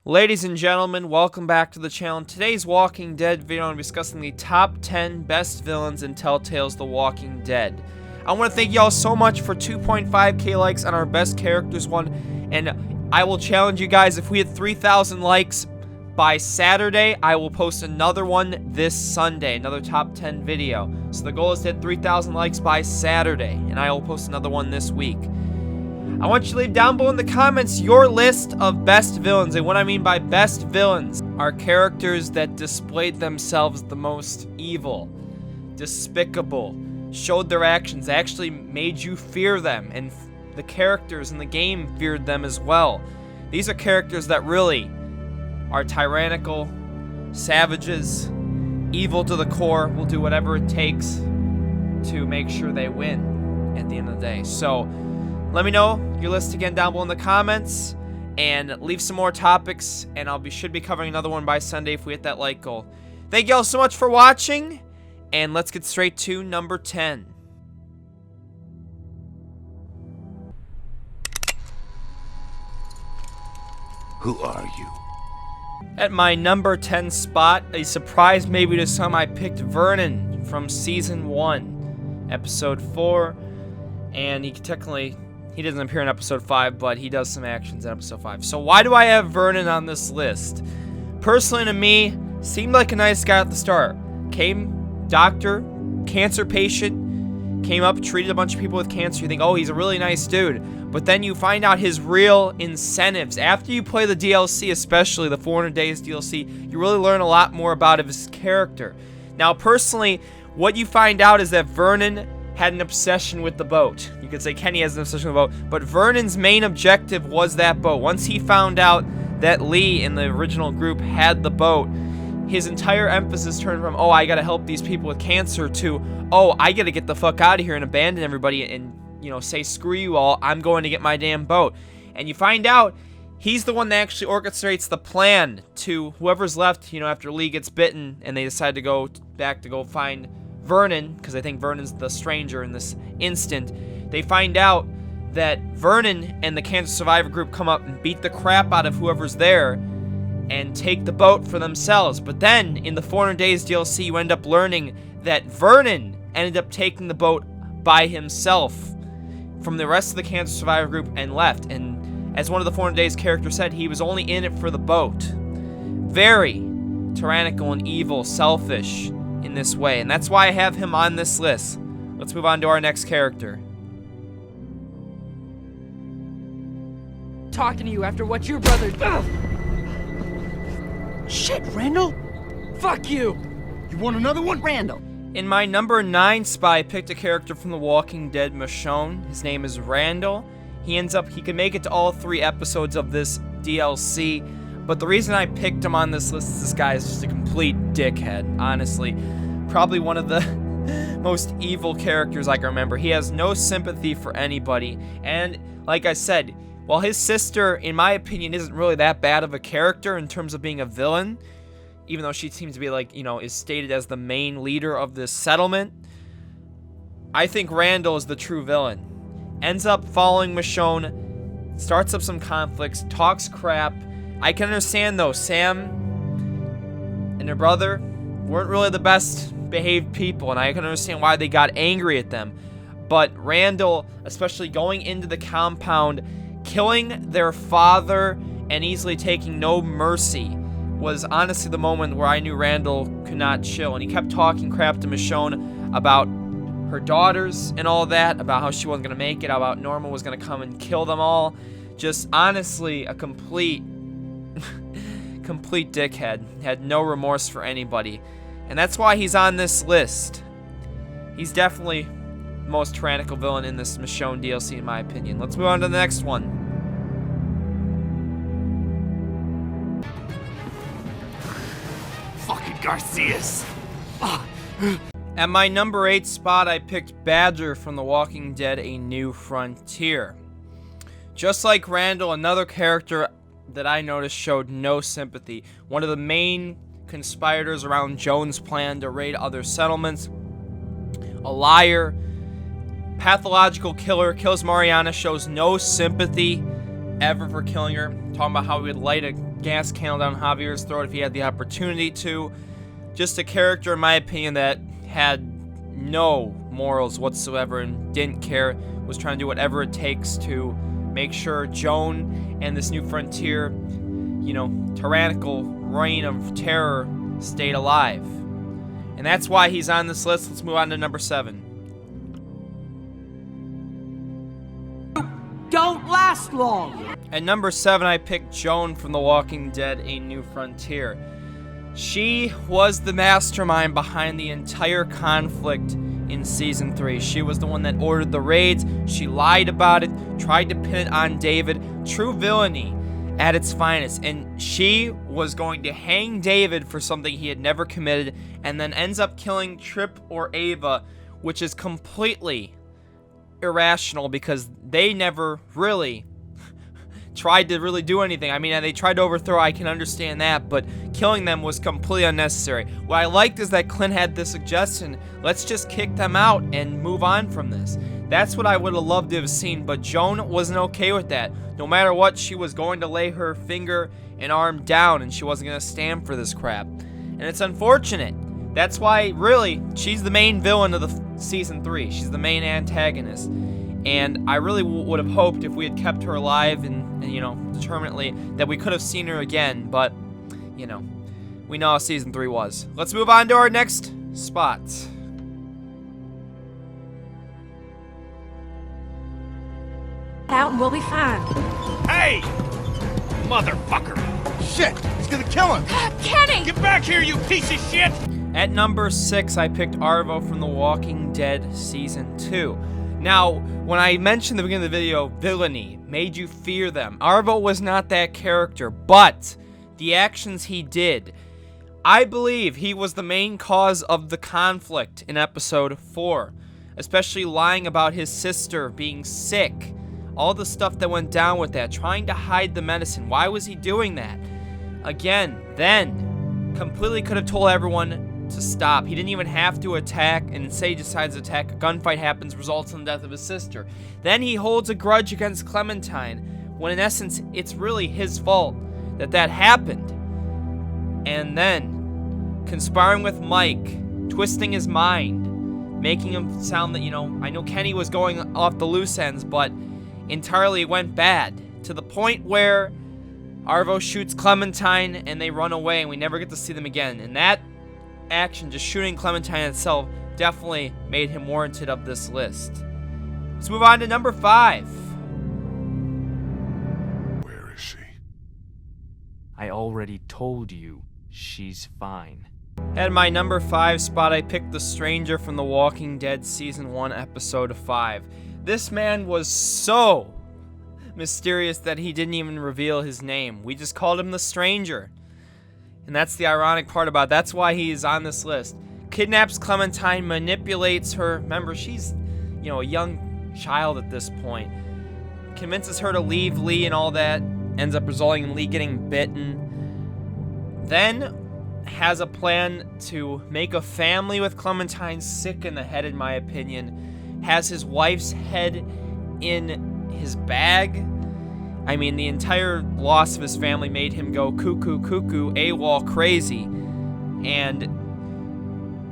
Ladies and gentlemen, welcome back to the channel. In today's Walking Dead video, I'm discussing the top 10 best villains in Telltale's The Walking Dead. I want to thank y'all so much for 2.5k likes on our best characters one, and I will challenge you guys, if we hit 3,000 likes by Saturday, I will post another one this Sunday, another top 10 video. So the goal is to hit 3,000 likes by Saturday, and I will post another one this week. I want you to leave down below in the comments your list of best villains, and what I mean by best villains are characters that displayed themselves the most evil, despicable, showed their actions, actually made you fear them, and the characters in the game feared them as well. These are characters that really are tyrannical, savages, evil to the core, will do whatever it takes to make sure they win at the end of the day. So let me know your list again down below in the comments, and leave some more topics, and should be covering another one by Sunday if we hit that like goal. Thank you all so much for watching, and let's get straight to number 10. Who are you? At my number 10 spot, a surprise maybe to some, I picked Vernon from Season 1, Episode 4, and he doesn't appear in Episode 5, but he does some actions in Episode 5. So why do I have Vernon on this list? Personally, to me, seemed like a nice guy at the start. Doctor, cancer patient, came up, treated a bunch of people with cancer. You think, oh, he's a really nice dude. But then you find out his real incentives. After you play the DLC, especially the 400 Days DLC, you really learn a lot more about his character. Now, personally, what you find out is that Vernon had an obsession with the boat. You could say Kenny has an obsession with the boat, but Vernon's main objective was that boat. Once he found out that Lee in the original group had the boat, his entire emphasis turned from, oh, I gotta help these people with cancer, to, oh, I gotta get the fuck out of here and abandon everybody and, you know, say screw you all, I'm going to get my damn boat. And you find out he's the one that actually orchestrates the plan to whoever's left, you know, after Lee gets bitten and they decide to go back to go find Vernon, because I think Vernon's the stranger in this instant. They find out that Vernon and the cancer survivor group come up and beat the crap out of whoever's there and take the boat for themselves. But then in the 400 Days DLC, you end up learning that Vernon ended up taking the boat by himself from the rest of the cancer survivor group and left. And as one of the 400 Days characters said, he was only in it for the boat. Very tyrannical and evil, selfish in this way, and that's why I have him on this list. Let's move on to our next character. Talking to you after what your brother... Shit, Randall! Fuck you! You want another one? Randall. In my number 9 spot, I picked a character from The Walking Dead, Michonne. His name is Randall. He can make it to all 3 episodes of this DLC, but the reason I picked him on this list is this guy is just a complete dickhead, honestly. Probably one of the most evil characters I can remember. He has no sympathy for anybody, and like I said, while his sister, in my opinion, isn't really that bad of a character in terms of being a villain, even though she seems to be, like, you know, is stated as the main leader of this settlement, I think Randall is the true villain. Ends up following Michonne, starts up some conflicts, talks crap. I can understand, though, Sam and her brother weren't really the best behaved people, and I can understand why they got angry at them. But Randall, especially going into the compound, killing their father and easily taking no mercy, was honestly the moment where I knew Randall could not chill. And he kept talking crap to Michonne about her daughters and all that, about how she wasn't going to make it, about Norma was going to come and kill them all. Just honestly a complete dickhead. Had no remorse for anybody. And that's why he's on this list. He's definitely the most tyrannical villain in this Michonne DLC, in my opinion. Let's move on to the next one. Fucking Garcias. At my number 8 spot, I picked Badger from The Walking Dead: A New Frontier. Just like Randall, another character that I noticed showed no sympathy. One of the main conspirators around Jones' plan to raid other settlements. A liar, pathological killer, kills Mariana, shows no sympathy ever for killing her. Talking about how he would light a gas can down Javier's throat if he had the opportunity to. Just a character, in my opinion, that had no morals whatsoever and didn't care, was trying to do whatever it takes to make sure Joan and this new frontier, you know, tyrannical reign of terror stayed alive. And that's why he's on this list. Let's move on to number 7. Don't last long. At number 7, I picked Joan from The Walking Dead: A New Frontier. She was the mastermind behind the entire conflict in Season 3. She was the one that ordered the raids. She lied about it, tried to pin it on David. True villainy at its finest. And she was going to hang David for something he had never committed, and then ends up killing Tripp or Ava, which is completely irrational because they never really tried to really do anything. I mean, they tried to overthrow, I can understand that, but killing them was completely unnecessary. What I liked is that Clint had the suggestion, let's just kick them out and move on from this. That's what I would have loved to have seen, but Joan wasn't okay with that. No matter what, she was going to lay her finger and arm down, and she wasn't going to stand for this crap. And it's unfortunate. That's why, really, she's the main villain of the Season 3. She's the main antagonist. And I really would have hoped if we had kept her alive and, you know, determinately, that we could have seen her again. But, you know, we know how Season 3 was. Let's move on to our next spot. Out and we'll be fine. Hey! Motherfucker! Shit! He's gonna kill him! Kenny! Get back here, you piece of shit! At number 6, I picked ARVO from The Walking Dead Season 2. Now, when I mentioned at the beginning of the video, villainy made you fear them. ARVO was not that character, but the actions he did, I believe he was the main cause of the conflict in episode 4. Especially lying about his sister being sick. All the stuff that went down with that, trying to hide the medicine. Why was he doing that? Again, then, completely could have told everyone to stop. He didn't even have to attack, and instead he decides to attack. A gunfight happens, results in the death of his sister. Then he holds a grudge against Clementine, when in essence, it's really his fault that that happened. And then, conspiring with Mike, twisting his mind, making him sound that, you know, I know Kenny was going off the loose ends, but entirely went bad, to the point where ARVO shoots Clementine and they run away and we never get to see them again. And that action, just shooting Clementine itself, definitely made him warranted of this list. Let's move on to number 5. Where is she? I already told you, she's fine. At my number 5 spot, I picked the Stranger from The Walking Dead Season 1, Episode 5. This man was so mysterious that he didn't even reveal his name. We just called him the Stranger. And that's the ironic part about it. That's why he's on this list. Kidnaps Clementine, manipulates her. Remember, she's, you know, a young child at this point. Convinces her to leave Lee and all that. Ends up resulting in Lee getting bitten. Then has a plan to make a family with Clementine, sick in the head in my opinion. Has his wife's head in his bag. I mean, the entire loss of his family made him go cuckoo, AWOL crazy. And,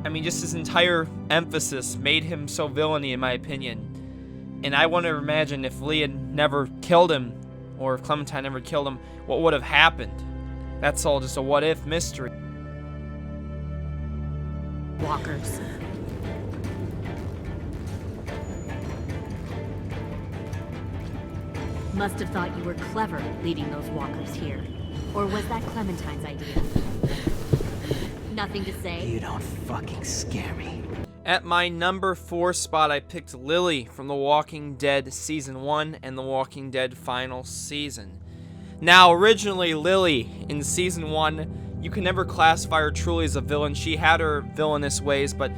I mean, just his entire emphasis made him so villainy, in my opinion. And I want to imagine if Lee had never killed him, or if Clementine never killed him, what would have happened? That's all just a what-if mystery. Walkers. Must have thought you were clever leading those walkers here. Or was that Clementine's idea? Nothing to say? You don't fucking scare me. At my number 4 spot, I picked Lilly from The Walking Dead Season 1 and The Walking Dead Final Season. Now, originally, Lilly in Season 1, you can never classify her truly as a villain. She had her villainous ways, but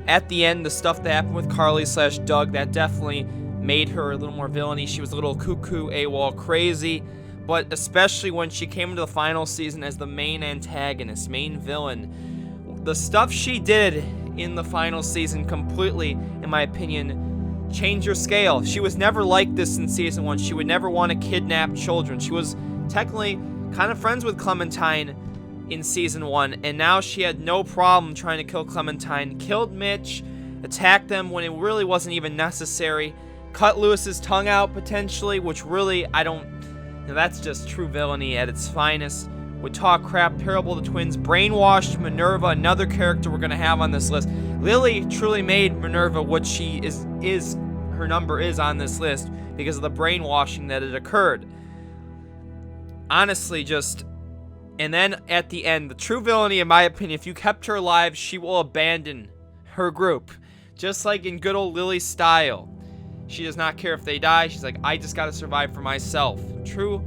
at the end, the stuff that happened with Carly/Doug, that definitely made her a little more villainy. She was a little cuckoo, AWOL crazy, but especially when she came into the final season as the main antagonist, main villain. The stuff she did in the final season completely, in my opinion, changed her scale. She was never like this in Season 1. She would never want to kidnap children. She was technically kind of friends with Clementine in season 1, and now she had no problem trying to kill Clementine, killed Mitch, attacked them when it really wasn't even necessary, cut Lewis's tongue out potentially, which really, that's just true villainy at its finest. Would talk crap, parable the twins, brainwashed Minerva, another character we're gonna have on this list. Lily truly made Minerva what she is her number is on this list because of the brainwashing that had occurred. Honestly, and then at the end, the true villainy, in my opinion, if you kept her alive, she will abandon her group, just like in good old Lily style. She does not care if they die. She's like, I just gotta survive for myself. True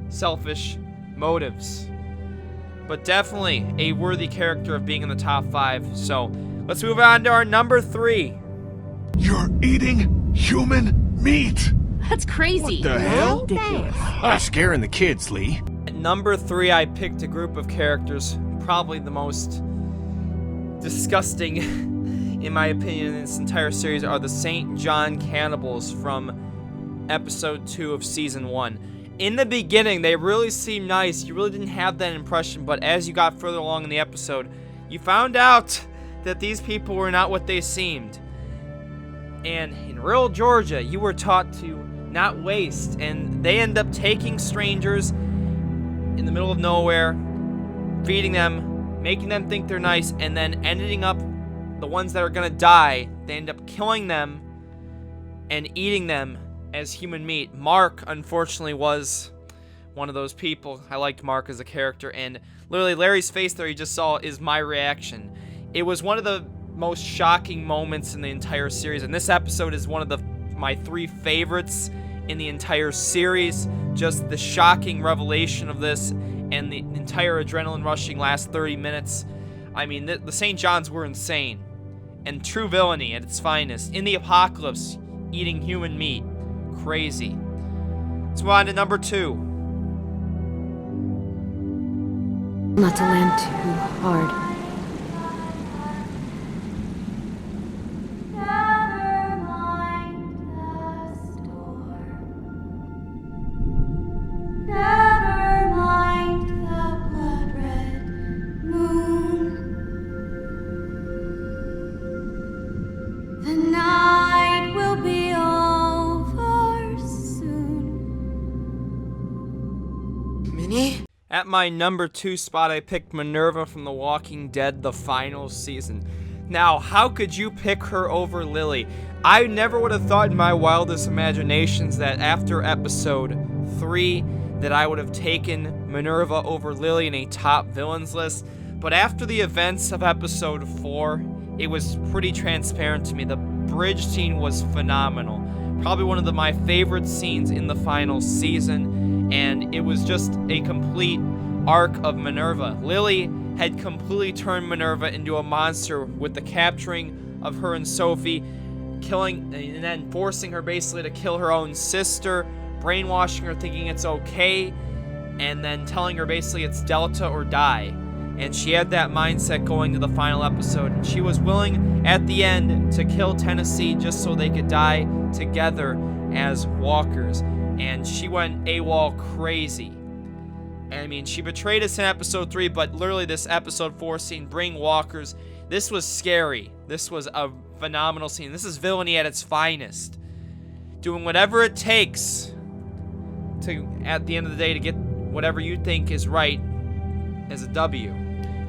selfish motives, but definitely a worthy character of being in the top 5. So let's move on to our number 3. You're eating human meat. That's crazy. What the hell? Ridiculous. Scaring the kids, Lee. At number 3, I picked a group of characters, probably the most disgusting, in my opinion, in this entire series, are the St. John cannibals from episode 2 of season 1. In the beginning, they really seemed nice. You really didn't have that impression, but as you got further along in the episode, you found out that these people were not what they seemed. And in rural Georgia, you were taught to not waste, and they end up taking strangers in the middle of nowhere, feeding them, making them think they're nice, and then ending up the ones that are gonna die, they end up killing them and eating them as human meat. Mark, unfortunately, was one of those people. I liked Mark as a character, and literally Larry's face there you just saw is my reaction. It was one of the most shocking moments in the entire series, and this episode is one of my 3 favorites in the entire series. Just the shocking revelation of this and the entire adrenaline rushing last 30 minutes. I mean, the St. Johns were insane, and true villainy at its finest. In the apocalypse, eating human meat. Crazy. Let's move on to number 2. Not to land too hard. Never mind the storm. Never mind the blood-red moon. The night will be over soon. Minnie? At my number 2 spot, I picked Minerva from The Walking Dead, the final season. Now, how could you pick her over Lily? I never would have thought in my wildest imaginations that after episode 3 that I would have taken Minerva over Lily in a top villains list. But after the events of episode 4, it was pretty transparent to me. The bridge scene was phenomenal. Probably one of my favorite scenes in the final season. And it was just a complete arc of Minerva. Lily had completely turned Minerva into a monster with the capturing of her and Sophie, killing and then forcing her basically to kill her own sister, brainwashing her thinking it's okay, and then telling her basically it's Delta or die. And she had that mindset going to the final episode, and she was willing at the end to kill Tennessee just so they could die together as walkers. And she went AWOL crazy. I mean, she betrayed us in episode 3, but literally this episode 4 scene, bring walkers, this was scary. This was a phenomenal scene. This is villainy at its finest. Doing whatever it takes to, at the end of the day, to get whatever you think is right as a W.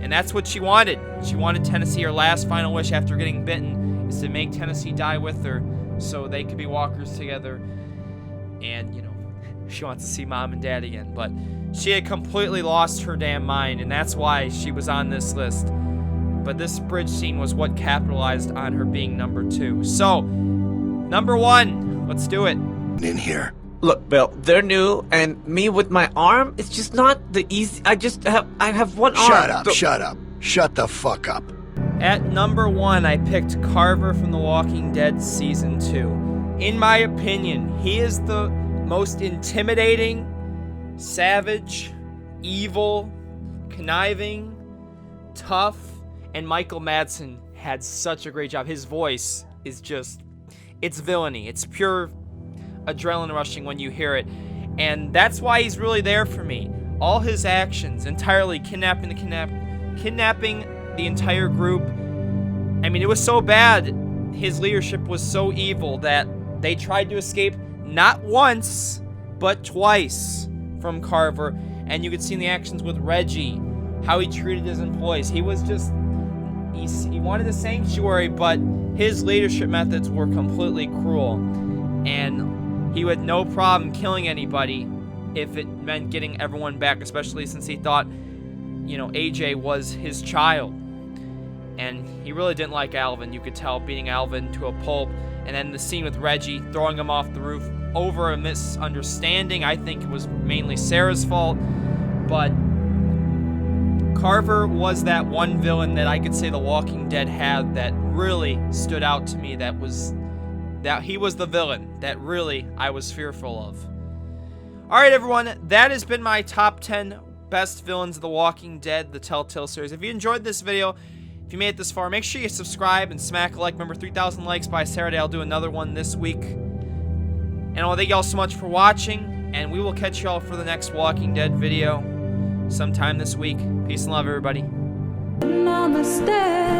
And that's what she wanted. She wanted Tennessee, her last final wish after getting bitten, is to make Tennessee die with her so they could be walkers together. And, you know, she wants to see mom and dad again. But she had completely lost her damn mind, and that's why she was on this list. But this bridge scene was what capitalized on her being number 2. So, number 1, let's do it. In here. Look, Bill, they're new, and me with my arm, it's just not the easy. I have one arm. Shut up, shut up. Shut the fuck up. At number 1, I picked Carver from The Walking Dead Season 2. In my opinion, he is the most intimidating, savage, evil, conniving, tough, and Michael Madsen had such a great job. His voice is just, it's villainy. It's pure adrenaline rushing when you hear it. And that's why he's really there for me. all his actions, entirely kidnapping the entire group. I mean, it was so bad. His leadership was so evil that they tried to escape not once, but twice from Carver. And you could see in the actions with Reggie, how he treated his employees. He was just, he wanted a sanctuary, but his leadership methods were completely cruel. And he had no problem killing anybody if it meant getting everyone back, especially since he thought, you know, AJ was his child. And he really didn't like Alvin. You could tell, beating Alvin to a pulp. And then the scene with Reggie throwing him off the roof over a misunderstanding. I think it was mainly Sarah's fault. But Carver was that one villain that I could say The Walking Dead had that really stood out to me. That he was the villain that really I was fearful of. Alright everyone, that has been my top 10 best villains of The Walking Dead, the Telltale series. If you enjoyed this video, if you made it this far, make sure you subscribe and smack a like. Remember, 3,000 likes by Saturday. I'll do another one this week. And I want to thank y'all so much for watching, and we will catch y'all for the next Walking Dead video sometime this week. Peace and love, everybody. Namaste.